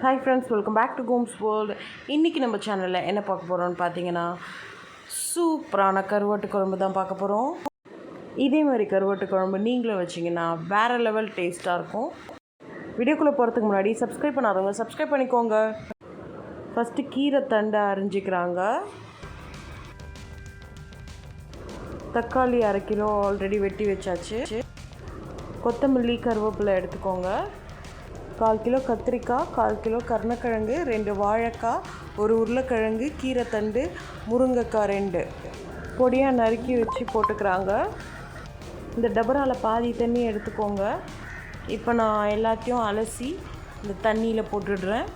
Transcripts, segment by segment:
Hi friends, welcome back to Gomes World. இன்றைக்கி நம்ம சேனலில் என்ன பார்க்க போகிறோம்னு பார்த்தீங்கன்னா சூப்பரான கருவாட்டு குழம்பு தான் பார்க்க போகிறோம். இதே மாதிரி கருவாட்டு குழம்பு நீங்களும் வச்சிங்கன்னா வேறு லெவல் டேஸ்ட்டாக இருக்கும். வீடியோக்குள்ளே போகிறதுக்கு முன்னாடி சப்ஸ்கிரைப் பண்ணாதவங்க சப்ஸ்கிரைப் பண்ணிக்கோங்க. ஃபஸ்ட்டு கீரை தண்டை அரிஞ்சிக்கிறாங்க. தக்காளி 1/2 கிலோ ஆல்ரெடி வெட்டி வச்சாச்சு. கொத்தமல்லி கருவேப்பிலை எடுத்துக்கோங்க. 1/4 கிலோ கத்திரிக்காய், 1/4 கிலோ கருணக்கிழங்கு, 2 வாழைக்காய், 1 உருளைக்கிழங்கு, கீரைத்தண்டு, முருங்கைக்காய் 2 பொடியாக நறுக்கி வச்சு போட்டுக்கிறாங்க. இந்த டபராவில் பாதி தண்ணி எடுத்துக்கோங்க. இப்போ நான் எல்லாத்தையும் அலசி இந்த தண்ணியில் போட்டுடுறேன்.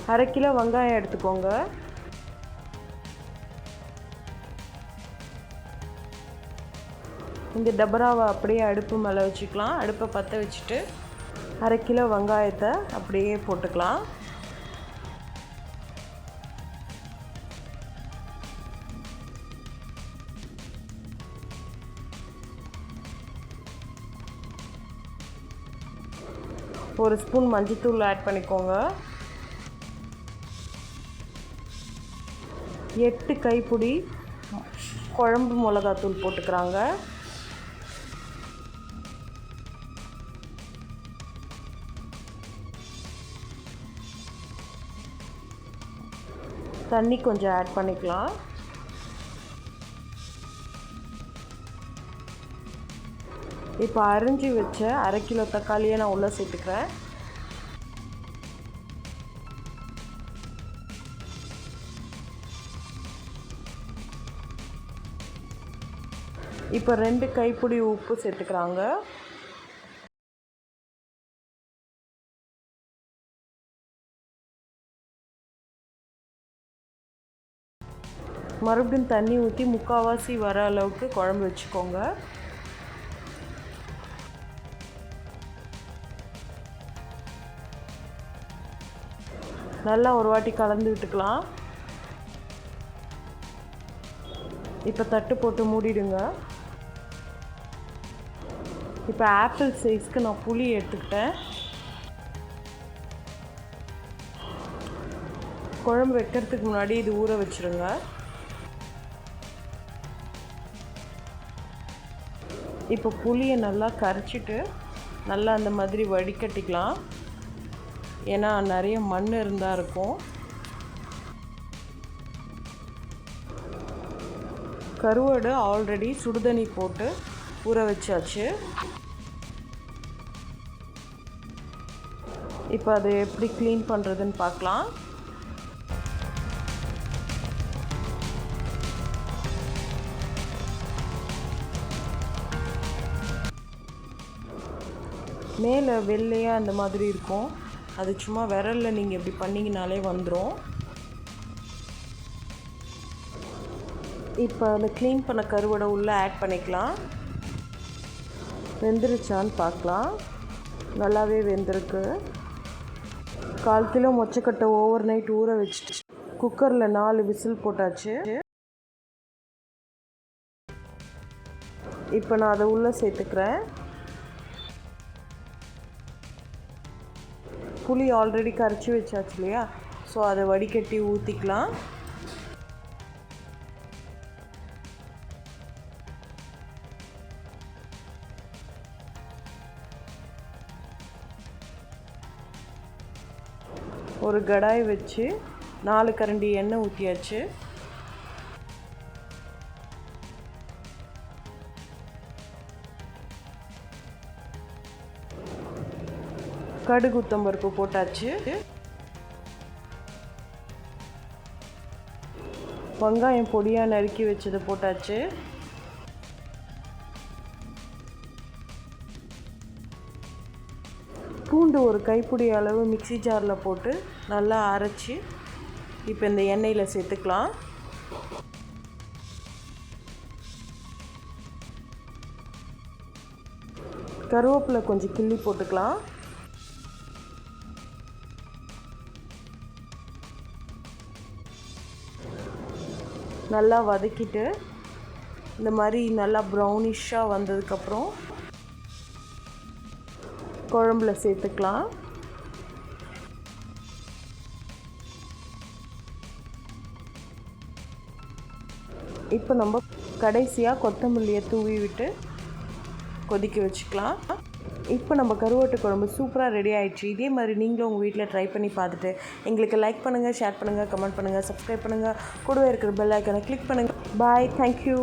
1/2 கிலோ வெங்காயம் எடுத்துக்கோங்க. இந்த டபராவை அப்படியே அடுப்பு மேலே வச்சுக்கலாம். அடுப்பை பற்ற வச்சுட்டு 1/2 கிலோ வெங்காயத்தை அப்படியே போட்டுக்கலாம். ஒரு ஸ்பூன் மஞ்சள்தூள் ஆட் பண்ணிக்கோங்க. 8 கைப்பிடி குழம்பு மிளகாத்தூள் போட்டுக்கிறாங்க. தண்ணி கொஞ்சம் ஆட் பண்ணிக்கலாம். இப்போ அரிஞ்சு வச்ச 1/2 கிலோ தக்காளியை நான் உள்ளே சேர்த்துக்கிறேன். இப்போ 2 கைப்பிடி உப்பு சேர்த்துக்கிறாங்க. மறுபடியும் தண்ணி ஊற்றி முக்கால்வாசி வர அளவுக்கு குழம்பு வச்சுக்கோங்க. நல்லா ஒரு வாட்டி கலந்து விட்டுக்கலாம். இப்போ தட்டு போட்டு மூடிடுங்க. இப்போ ஆப்பிள் சைஸ்க்கு நான் புளி எடுத்துக்கிட்டேன். குழம்பு வைக்கிறதுக்கு முன்னாடி இது ஊற வச்சுருங்க. இப்போ புளியை நல்லா கரைச்சிட்டு நல்லா அந்த மாதிரி வடிகட்டிக்கலாம். ஏன்னா நிறைய மண் இருந்தால் இருக்கும். கருவாடு ஆல்ரெடி சுடுதண்ணி போட்டு ஊற வச்சாச்சு. இப்போ அதை எப்படி க்ளீன் பண்ணுறதுன்னு பார்க்கலாம். மேலே வெள்ளையாக அந்த மாதிரி இருக்கும். அது சும்மா விரலில் நீங்கள் இப்படி பண்ணிங்கனாலே வந்துடும். இப்போ அந்த க்ளீன் பண்ண கருவாடை உள்ளே ஆட் பண்ணிக்கலாம். வெந்துருச்சான்னு பார்க்கலாம். நல்லாவே வெந்திருக்கு. 1/4 கிலோ மொச்சக்கட்டை ஓவர் நைட் ஊற வச்சுட்டு குக்கரில் 4 விசில் போட்டாச்சு. இப்போ நான் அதை உள்ளே சேர்த்துக்கிறேன். புளி ஆல்ரெடி கரைச்சி வச்சாச்சு இல்லையா, ஸோ அதை வடிகட்டி ஊற்றிக்கலாம். ஒரு கடாய் வச்சு 4 கரண்டி எண்ணெய் ஊற்றியாச்சு. கடுகு உளுத்தம்பருப்பு போட்டாச்சு. வெங்காயம் பொடியாக நறுக்கி வச்சதை போட்டாச்சு. பூண்டு ஒரு கைப்பிடி அளவு மிக்ஸி ஜாரில் போட்டு நல்லா அரைச்சி இப்போ இந்த எண்ணெயில் சேர்த்துக்கலாம். கருவேப்பிலை கொஞ்சம் கிள்ளி போட்டுக்கலாம். நல்லா வதக்கிட்டு இந்த மாதிரி நல்லா ப்ரௌனிஷாக வந்ததுக்கப்புறம் குழம்புல சேர்த்துக்கலாம். இப்போ நம்ம கடைசியாக கொத்தமல்லியை தூவி விட்டு கொதிக்க வச்சுக்கலாம். இப்போ நம்ம கருவாட்டு குழம்பு சூப்பராக ரெடி ஆகிடுச்சு. இதே மாதிரி நீங்களும் உங்கள் வீட்டில் ட்ரை பண்ணி பார்த்துட்டு எங்களுக்கு லைக் பண்ணுங்கள், ஷேர் பண்ணுங்கள், கமெண்ட் பண்ணுங்கள், சப்ஸ்கிரைப் பண்ணுங்கள், கூடவே இருக்கிற பெல் ஐக்கானை கிளிக் பண்ணுங்கள். பாய், தேங்க்யூ.